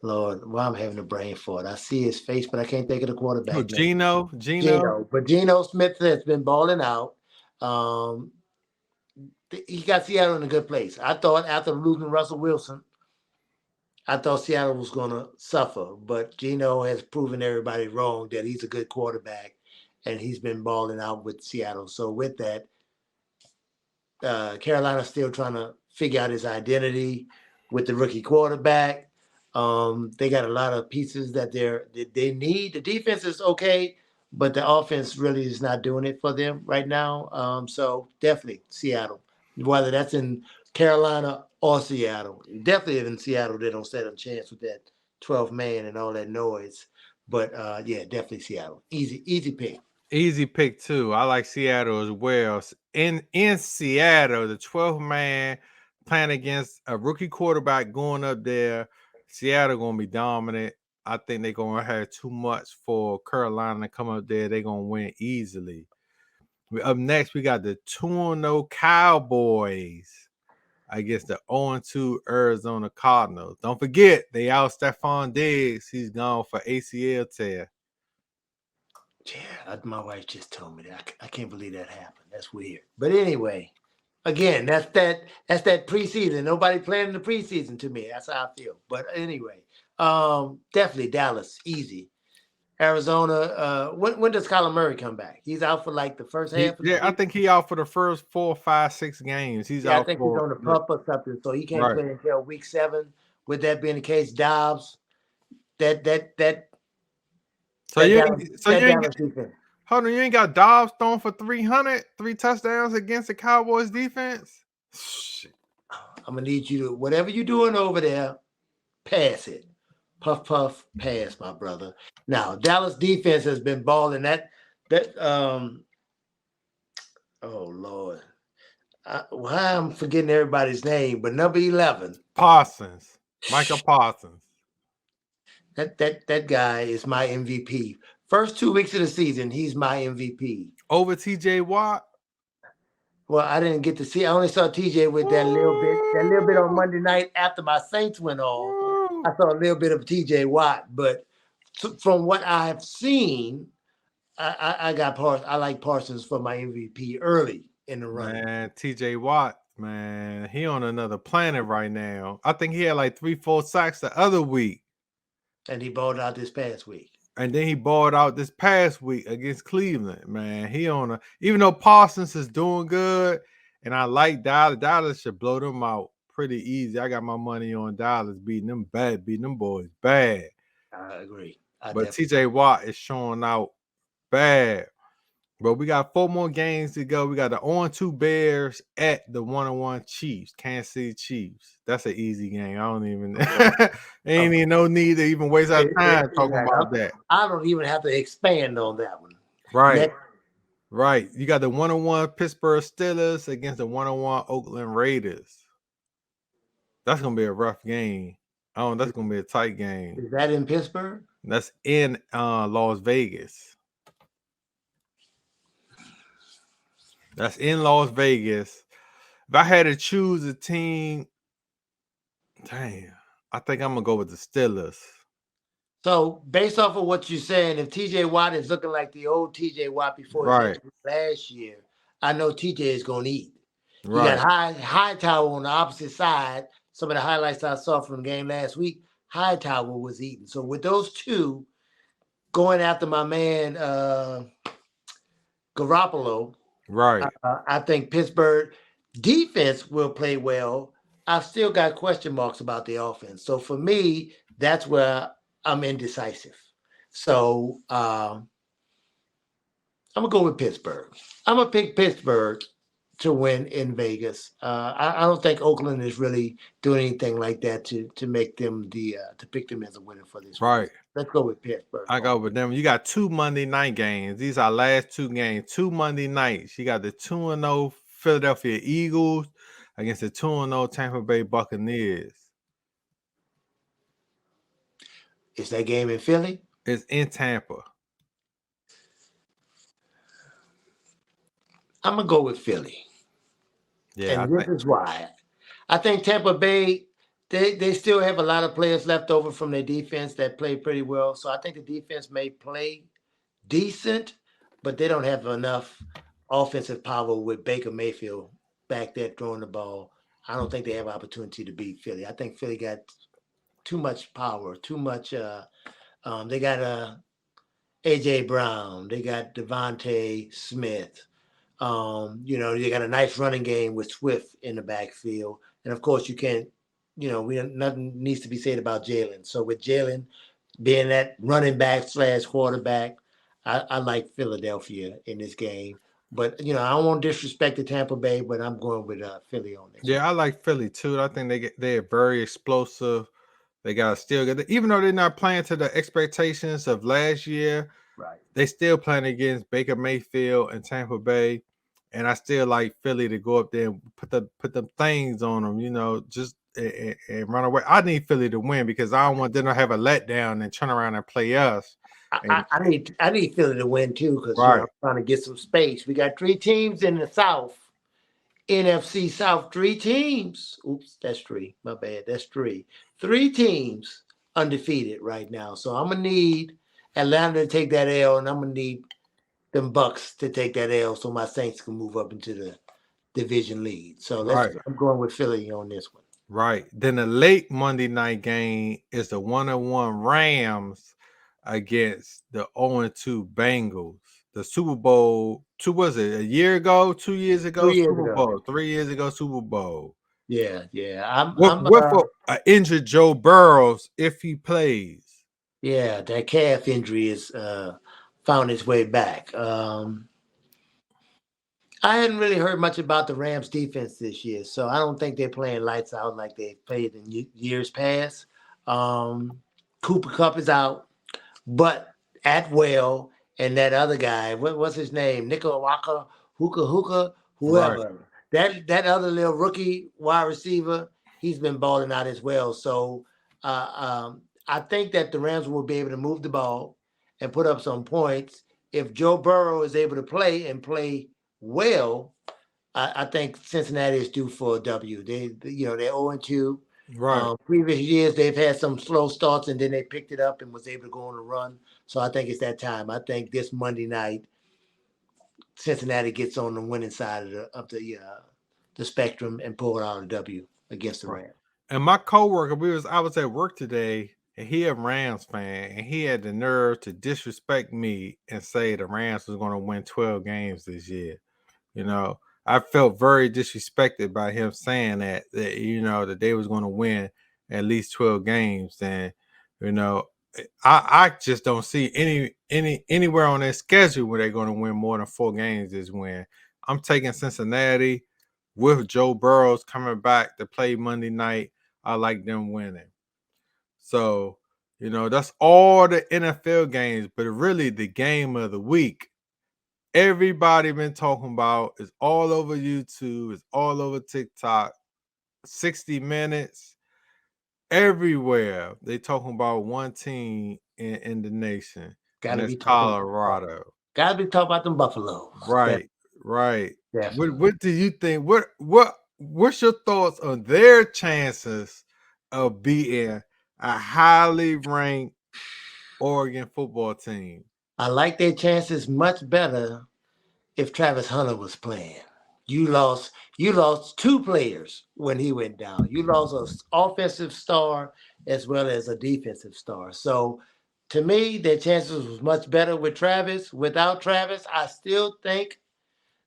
why I'm having a brain fart. I see his face, but I can't think of the quarterback. Oh, Geno. But Geno Smith has been balling out. He got Seattle in a good place. I thought after losing Russell Wilson, I thought Seattle was going to suffer, but Geno has proven everybody wrong that he's a good quarterback, and he's been balling out with Seattle. So with that, Carolina's still trying to figure out his identity with the rookie quarterback. They got a lot of pieces that they need. The defense is okay, but the offense really is not doing it for them right now. So definitely Seattle, whether that's in Carolina or Seattle. Definitely in Seattle, they don't stand a chance with that 12 man and all that noise. But yeah, definitely Seattle. Easy pick. Easy pick too. I like Seattle as well. In Seattle, the 12th man playing against a rookie quarterback going up there. Seattle gonna be dominant. I think they're gonna have too much for Carolina to come up there. They're gonna win easily. Up next, we got the 2-0 Cowboys against the 0-2 Arizona Cardinals. Don't forget, they out Stephon Diggs. He's gone for ACL tear. Yeah, my wife just told me that. I can't believe that happened. That's weird. But anyway, again, that's that preseason. Nobody playing the preseason to me. That's how I feel. But anyway, definitely Dallas, easy. Arizona. When does Kyler Murray come back? He's out for like the first half of the Yeah, I season. think he out for the first 4, 5, 6 games. He's Yeah, I out think he's for on the pup or something, so he can't right. play until week 7. With that being the case, Dobbs, that that that So that you Dallas ain't so that you ain't Dallas defense. hold on, you ain't got Dobbs throwing for 300, 3 touchdowns against the Cowboys defense? Shit. I'm gonna need you to whatever you're doing over there, pass it. Puff puff pass, my brother. Now Dallas defense has been balling. That oh Lord, why I'm forgetting everybody's name, but number 11. Parsons. Michael Parsons. That guy is my MVP. First 2 weeks of the season, he's my MVP. Over TJ Watt. Well, I didn't get to see. I only saw TJ with that little bit on Monday night after my Saints went off. I saw a little bit of TJ Watt, but from what I have seen, I got Parsons. I like Parsons for my MVP early in the running, Man, TJ Watt, man, he on another planet right now. I think he had like 3, 4 sacks the other week. and he balled out this past week. And then he balled out this past week against Cleveland. Man, he on a even though Parsons is doing good, and I like Dallas. Dallas should blow them out pretty easy. I got my money on Dallas beating them boys bad. I agree. I But definitely. TJ Watt is showing out bad. But we got 4 more games to go. We got the 0-2 Bears at the 1-1 Chiefs, Kansas City Chiefs. That's an easy game. I don't even ain't even no need to even waste our time talking about that. I don't even have to expand on that one. Right. Next, Right. You got the 1-1 Pittsburgh Steelers against the 1-1 Oakland Raiders. That's gonna be a rough game. Oh, that's gonna be a tight game. is that in Pittsburgh? That's in Las Vegas. That's in Las Vegas. If I had to choose a team, damn, I think I'm gonna go with the Steelers. So, based off of what you're saying, if TJ Watt is looking like the old TJ Watt before his Right, injury last year, I know TJ is going to eat. You got right, Hightower on the opposite side. Some of the highlights I saw from the game last week, Hightower was eating. So, with those two going after my man Garoppolo, right. I think Pittsburgh defense will play well. I've still got question marks about the offense. So, for me, that's where I'm indecisive. So I'm gonna go with Pittsburgh. I'm gonna pick Pittsburgh to win in Vegas. I don't think Oakland is really doing anything like that to make them to pick them as a winner for this week. Right. Let's go with Pittsburgh. I go with them. You got 2 Monday night games. These are last 2 games. 2 Monday nights. You got the 2-0 Philadelphia Eagles against the 2-0 Tampa Bay Buccaneers. Is that game in Philly? It's in Tampa. I'm gonna go with Philly. Yeah, And this is why. I think Tampa Bay, they still have a lot of players left over from their defense that play pretty well. So I think the defense may play decent, but they don't have enough offensive power with Baker Mayfield back there throwing the ball. I don't think they have opportunity to beat Philly. I think Philly got too much power, too much. They got AJ Brown, they got Devontae Smith. They got a nice running game with Swift in the backfield, and of course you can't. Nothing needs to be said about Jalen. So with Jalen being that running back / quarterback, I like Philadelphia in this game. But I don't want to disrespect the Tampa Bay, but I'm going with Philly on this one. Yeah, I like Philly too. I think they're very explosive. They got still get even though they're not playing to the expectations of last year, Right. they still playing against Baker Mayfield and Tampa Bay. And I still like Philly to go up there and put them things on them, just and run away. I need Philly to win because I don't want them to have a letdown and turn around and play us. I, And I I need Philly to win too because I'm right, trying to get some space. We got 3 teams in the South, NFC South, 3 teams. Oops, that's 3. My bad. That's 3. 3 teams undefeated right now. So I'm gonna need Atlanta to take that L, and I'm gonna need them Bucks to take that L so my Saints can move up into the division lead. So right, I'm going with Philly on this one. right. Then the late Monday night game is the 1-1 Rams against the 0-2 Bengals. The Super Bowl, was it a year ago, 2 years ago, 3 years Super ago. Bowl, 3 years ago, Super Bowl. Yeah, yeah. I'm What I'm what for injured Joe Burrows if he plays? Yeah, that calf injury is found its way back. I hadn't really heard much about the Rams defense this year, so I don't think they're playing lights out like they played in years past. Cooper Cup is out, but Atwell and that other guy, what's his name? Nicaragua, Hookah, Right, whoever. That other little rookie wide receiver, he's been balling out as well. So I think that the Rams will be able to move the ball and put up some points. If Joe Burrow is able to play and play well, I think Cincinnati is due for a W. They're 0-2. right, Previous years they've had some slow starts and then they picked it up and was able to go on a run. So I think it's that time. I think this Monday night Cincinnati gets on the winning side of the spectrum and pull out a W against the right. Rams. And my coworker, I was at work today, and he a Rams fan, and he had the nerve to disrespect me and say the Rams was going to win 12 games this year. You know, I felt very disrespected by him saying that they was going to win at least 12 games. And you know, I just don't see anywhere on their schedule where they're going to win more than 4 games this win. I'm taking Cincinnati with Joe Burrows coming back to play Monday night. I like them winning. So, that's all the NFL games, but really the game of the week everybody been talking about. It's all over YouTube. It's all over TikTok. 60 Minutes. Everywhere they talking about one team in the nation, and Gotta that's be talking about Colorado. gotta be talking about them Buffaloes. Right, right. Definitely. What do you think? What's your thoughts on their chances of beating a highly ranked Oregon football team? I like their chances much better if Travis Hunter was playing. You lost 2 players when he went down. You lost an offensive star as well as a defensive star. So to me, their chances was much better with Travis. Without Travis, I still think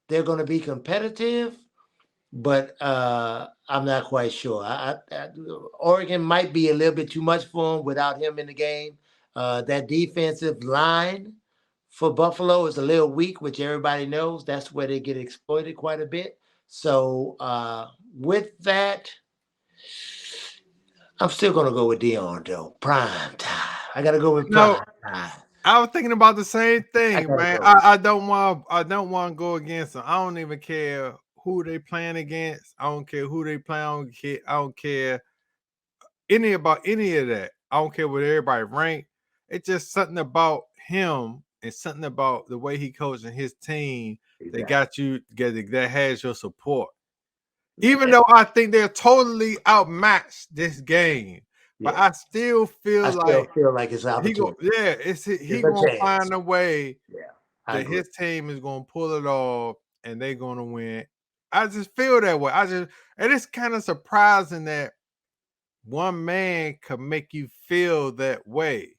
they're going to be competitive, but I'm not quite sure. Oregon might be a little bit too much for him without him in the game. That defensive line for Buffalo is a little weak, which everybody knows. That's where they get exploited quite a bit. So with that, I'm still gonna go with Dion though. Prime time. I gotta go with You know, prime time. I was thinking about the same I thing, gotta man. go. I don't want to go against them. I don't even care who they playing against. I don't care who they play. I don't care any of that. I don't care what everybody rank. It's just something about him and something about the way he coaching his team that Exactly. got you that has your support. Even though I think they're totally outmatched this game, but Yeah. I still I feel still like feel like it's an opportunity. he It's a gonna chance. find a way Yeah, I that agree. his team is gonna pull it off and they're gonna win. I just feel that way. And it's kind of surprising that one man can make you feel that way,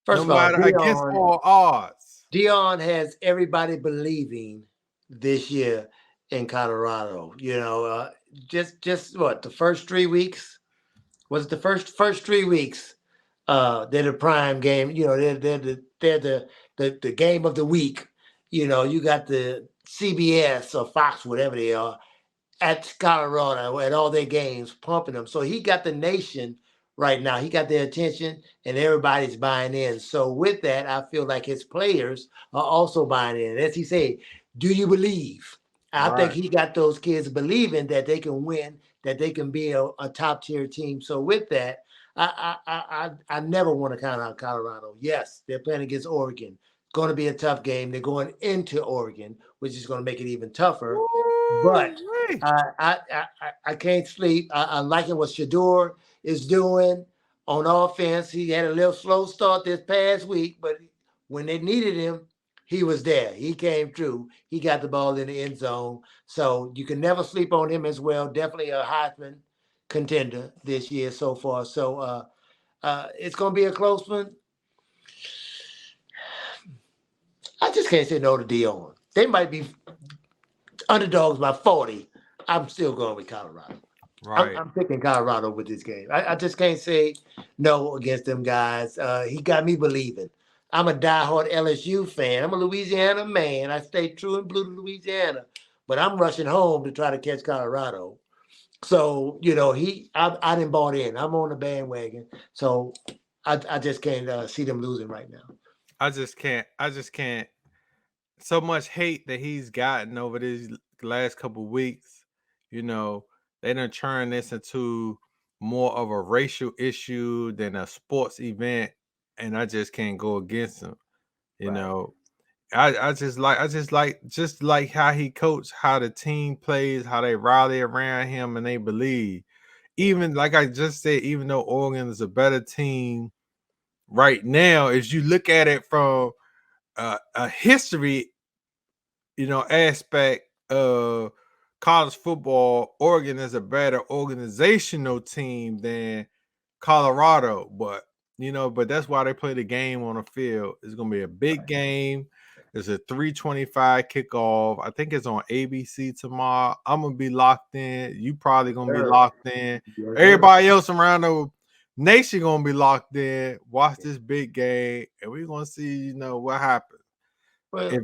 First no of all, matter against all odds. Deion has everybody believing this year in Colorado. Just what, the first 3 weeks? Was it the first 3 weeks? They're the prime game. They're the game of the week. You got the CBS or Fox, whatever they are, at Colorado at all their games, pumping them. So he got the nation right now. He got their attention, and everybody's buying in. So with that, I feel like his players are also buying in. As he said, do you believe? I think Right. he got those kids believing that they can win, that they can be a top tier team. So with that, I never want to count out Colorado. Yes, they're playing against Oregon. It's going to be a tough game. They're going into Oregon, which is going to make it even tougher. But Woo-wee. I can't sleep. I'm liking what Shador is doing on offense. He had a little slow start this past week, but when they needed him, he was there. He came through. He got the ball in the end zone. So you can never sleep on him as well. Definitely a Heisman contender this year so far. So it's going to be a close one. I just can't say no to Dion. They might be underdogs by 40. I'm still going with Colorado. Right. I'm picking Colorado with this game. I just can't say no against them guys. He got me believing. I'm a diehard LSU fan. I'm a Louisiana man. I stay true and blue to Louisiana, but I'm rushing home to try to catch Colorado. So I didn't bought in. I'm on the bandwagon. So I just can't see them losing right now. I just can't. So much hate that he's gotten over these last couple weeks. They done turned this into more of a racial issue than a sports event, and I just can't go against him. Right. I just like how he coached, how the team plays, how they rally around him and they believe. Even like I just said, even though Oregon is a better team right now, as you look at it from a history, aspect of college football, Oregon is a better organizational team than Colorado. But that's why they play the game on the field. It's gonna be a big game. It's a 3:25 kickoff. I think it's on ABC tomorrow. I'm gonna be locked in. You probably gonna be Sure. locked in. Yes, sir. Everybody else around the nation gonna be locked in. Watch this big game, and we're gonna see, what happens. Well, If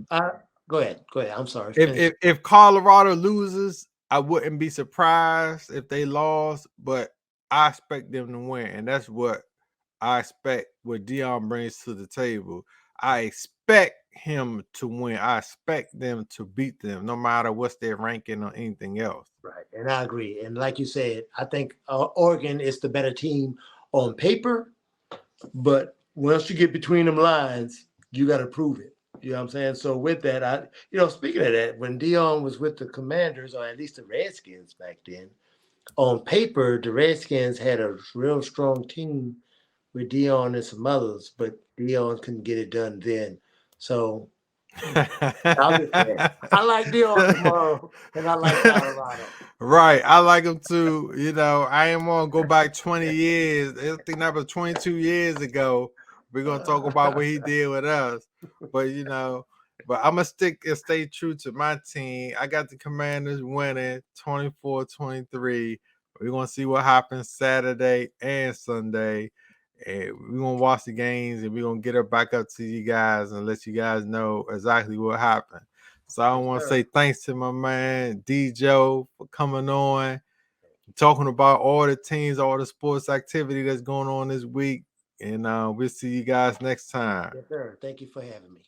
go ahead. Go ahead. I'm sorry. if Finish. if, if Colorado loses, I wouldn't be surprised if they lost, but I expect them to win, and that's what I expect what Deion brings to the table. I expect him to win. I expect them to beat them, no matter what's their ranking or anything else. Right. And I agree. And like you said, I think Oregon is the better team on paper, but once you get between them lines, you got to prove it. You know what I'm saying? So with that, speaking of that, when Dion was with the Commanders, or at least the Redskins back then, on paper, the Redskins had a real strong team with Dion and some others, but Dion couldn't get it done then. So I'll just say I like Dion tomorrow, and I like Colorado. Right. I like him too. I ain't want to go back 20 years. I think that was 22 years ago. We're going to talk about what he did with us. But I'm going to stick and stay true to my team. I got the Commanders winning 24-23. We're going to see what happens Saturday and Sunday. And we're going to watch the games, and we're going to get it back up to you guys and let you guys know exactly what happened. So I want to say thanks to my man DJoe for coming on, talking about all the teams, all the sports activity that's going on this week. And we'll see you guys next time. Yes, sir. Thank you for having me.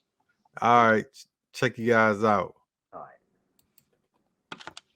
All right. Check you guys out.